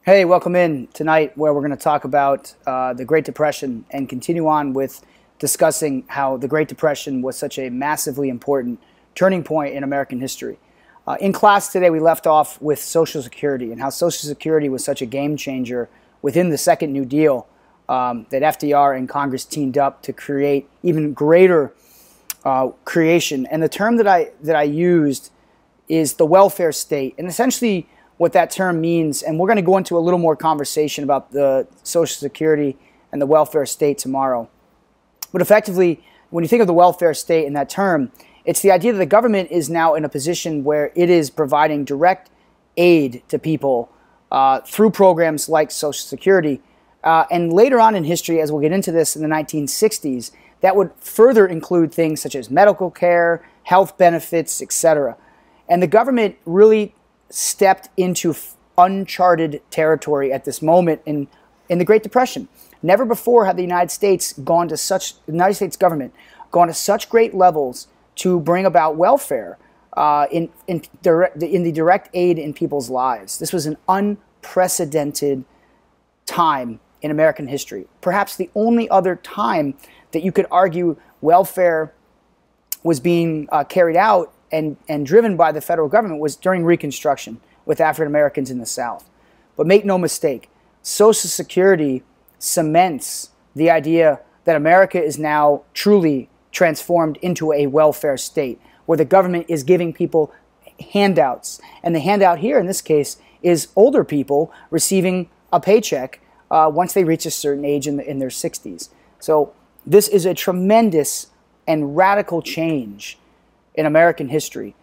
Hey, welcome in tonight where we're going to talk about the Great Depression and continue on with discussing how the Great Depression was such a massively important turning point in American history. In class today, we left off with Social Security and how Social Security was such a game changer within the Second New Deal that FDR and Congress teamed up to create even greater creation. And the term that I used is the welfare state, and essentially what that term means, and we're going to go into a little more conversation about the Social Security and the welfare state tomorrow. But effectively, when you think of the welfare state in that term, it's the idea that the government is now in a position where it is providing direct aid to people through programs like Social Security. And later on in history, as we'll get into this in the 1960s, that would further include things such as medical care, health benefits, etc. And the government really stepped into uncharted territory at this moment in the Great Depression. Never before had the United States government gone to such great levels to bring about welfare in the direct aid in people's lives. This was an unprecedented time in American history. Perhaps the only other time that you could argue welfare was being carried out and driven by the federal government was during Reconstruction with African Americans in the South. But make no mistake, Social Security cements the idea that America is now truly transformed into a welfare state where the government is giving people handouts. And the handout here in this case is older people receiving a paycheck once they reach a certain age in their 60s. So this is a tremendous and radical change in American history,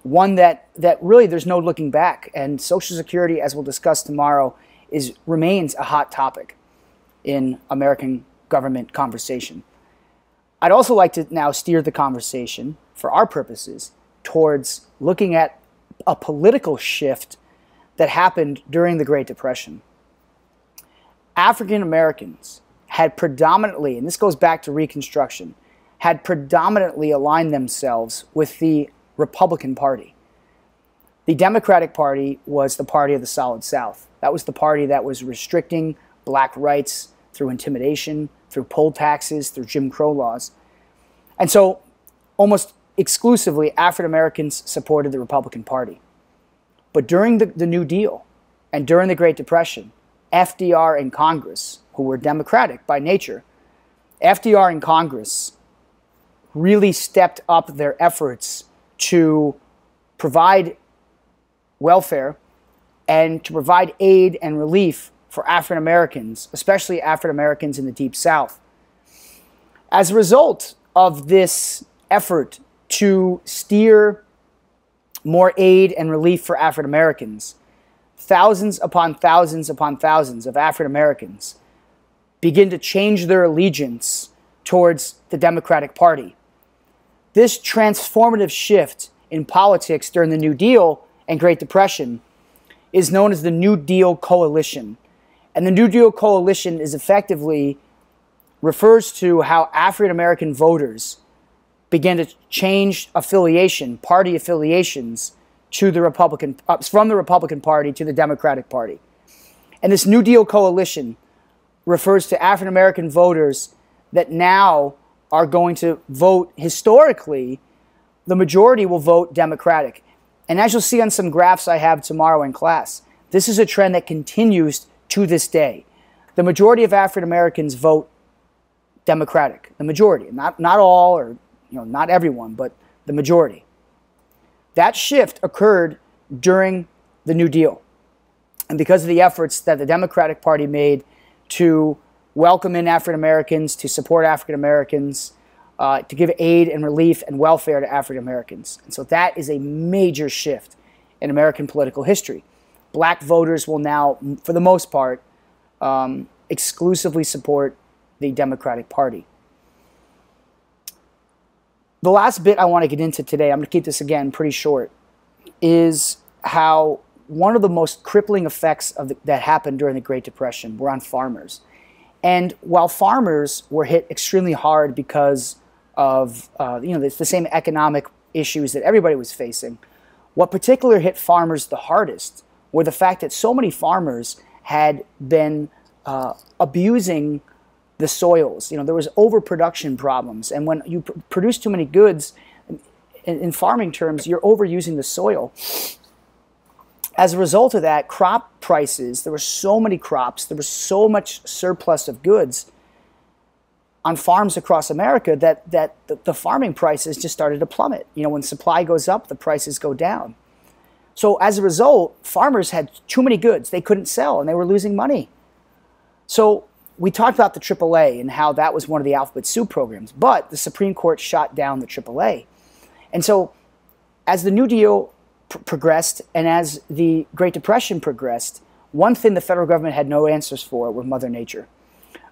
one that really there's no looking back. And Social Security, as we'll discuss tomorrow, remains a hot topic in American government conversation. I'd also like to now steer the conversation, for our purposes, towards looking at a political shift that happened during the Great Depression. African Americans had predominantly, and this goes back to Reconstruction, had predominantly aligned themselves with the Republican Party. The Democratic Party was the party of the Solid South. That was the party that was restricting black rights through intimidation, through poll taxes, through Jim Crow laws. And so almost exclusively African Americans supported the Republican Party. But during the New Deal and during the Great Depression, FDR and Congress, who were Democratic by nature, FDR and Congress really stepped up their efforts to provide welfare and to provide aid and relief for African Americans, especially African Americans in the Deep South. As a result of this effort to steer more aid and relief for African Americans, thousands upon thousands upon thousands of African Americans begin to change their allegiance towards the Democratic Party. This transformative shift in politics during the New Deal and Great Depression is known as the New Deal Coalition. And the New Deal Coalition is effectively refers to how African American voters began to change affiliation, party affiliations, to the Republican, from the Republican Party to the Democratic Party. And this New Deal Coalition refers to African American voters that now are going to vote, historically, the majority will vote Democratic. And as you'll see on some graphs I have tomorrow in class, this is a trend that continues to this day. The majority of African Americans vote Democratic. The majority, not all, or not everyone, but the majority. That shift occurred during the New Deal. And because of the efforts that the Democratic Party made to welcome in African Americans, to support African Americans, to give aid and relief and welfare to African Americans. And so that is a major shift in American political history. Black voters will now, for the most part, exclusively support the Democratic Party. The last bit I want to get into today, I'm going to keep this again pretty short, is how one of the most crippling effects that happened during the Great Depression were on farmers. And while farmers were hit extremely hard because of the same economic issues that everybody was facing, what particularly hit farmers the hardest were the fact that so many farmers had been abusing the soils. You know, there was overproduction problems, and when you produce too many goods, in farming terms, you're overusing the soil. As a result of that, crop prices, there were so many crops, there was so much surplus of goods on farms across America that the farming prices just started to plummet. You know, when supply goes up, the prices go down. So as a result, farmers had too many goods they couldn't sell, and they were losing money. So we talked about the AAA and how that was one of the alphabet soup programs, but the Supreme Court shot down the AAA. And so as the New Deal progressed and as the Great Depression progressed, one thing the federal government had no answers for was Mother Nature.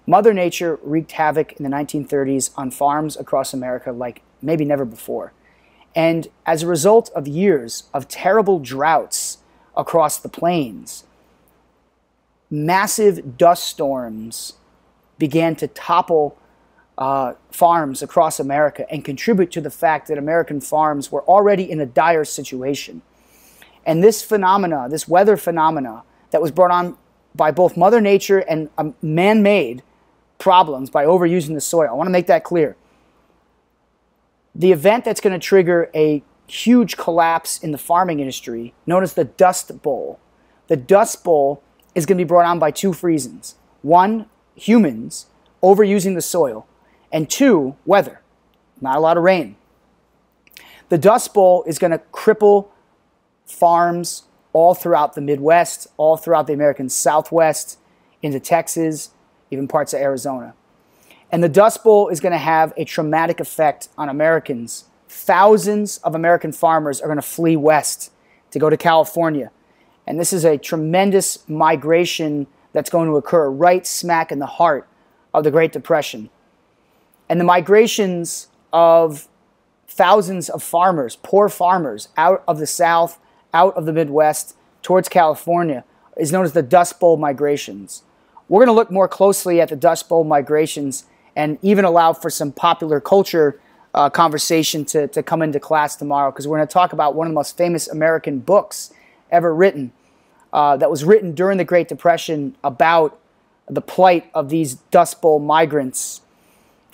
Mother Nature wreaked havoc in the 1930s on farms across America like maybe never before. And as a result of years of terrible droughts across the plains, massive dust storms began to topple farms across America and contribute to the fact that American farms were already in a dire situation. And this phenomena, this weather phenomena that was brought on by both Mother Nature and man-made problems by overusing the soil, I want to make that clear. The event that's going to trigger a huge collapse in the farming industry, known as the Dust Bowl. The Dust Bowl is going to be brought on by two reasons. One, humans overusing the soil, and two, weather. Not a lot of rain. The Dust Bowl is going to cripple farms all throughout the Midwest, all throughout the American Southwest, into Texas, even parts of Arizona. And the Dust Bowl is going to have a traumatic effect on Americans. Thousands of American farmers are going to flee west to go to California. And this is a tremendous migration that's going to occur right smack in the heart of the Great Depression. And the migrations of thousands of farmers, poor farmers, out of the South, out of the Midwest, towards California, is known as the Dust Bowl migrations. We're going to look more closely at the Dust Bowl migrations and even allow for some popular culture conversation to come into class tomorrow, because we're going to talk about one of the most famous American books ever written, that was written during the Great Depression about the plight of these Dust Bowl migrants.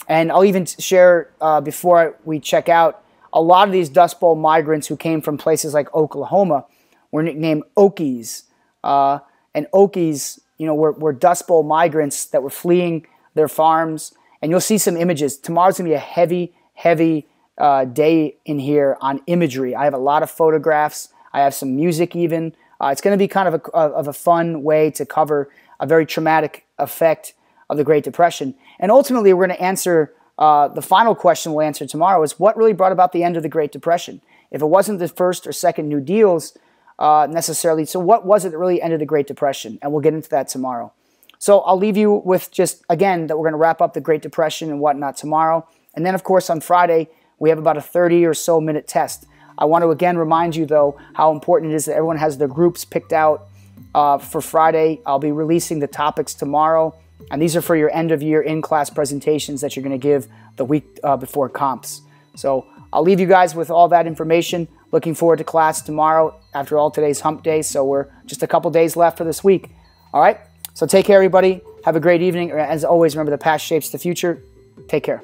And I'll even share, before we check out, a lot of these Dust Bowl migrants who came from places like Oklahoma were nicknamed Okies. And Okies, you know, were Dust Bowl migrants that were fleeing their farms. And you'll see some images. Tomorrow's going to be a heavy, heavy day in here on imagery. I have a lot of photographs. I have some music even. It's going to be kind of a fun way to cover a very traumatic effect of the Great Depression. And ultimately, we're going to answer, the final question we'll answer tomorrow is what really brought about the end of the Great Depression? If it wasn't the first or second New Deals necessarily, so what was it that really ended the Great Depression? And we'll get into that tomorrow. So I'll leave you with just, again, that we're going to wrap up the Great Depression and whatnot tomorrow. And then, of course, on Friday, we have about a 30 or so minute test. I want to, again, remind you, though, how important it is that everyone has their groups picked out for Friday. I'll be releasing the topics tomorrow. And these are for your end-of-year in-class presentations that you're going to give the week before comps. So I'll leave you guys with all that information. Looking forward to class tomorrow after all today's hump day. So we're just a couple days left for this week. All right? So take care, everybody. Have a great evening. As always, remember the past shapes the future. Take care.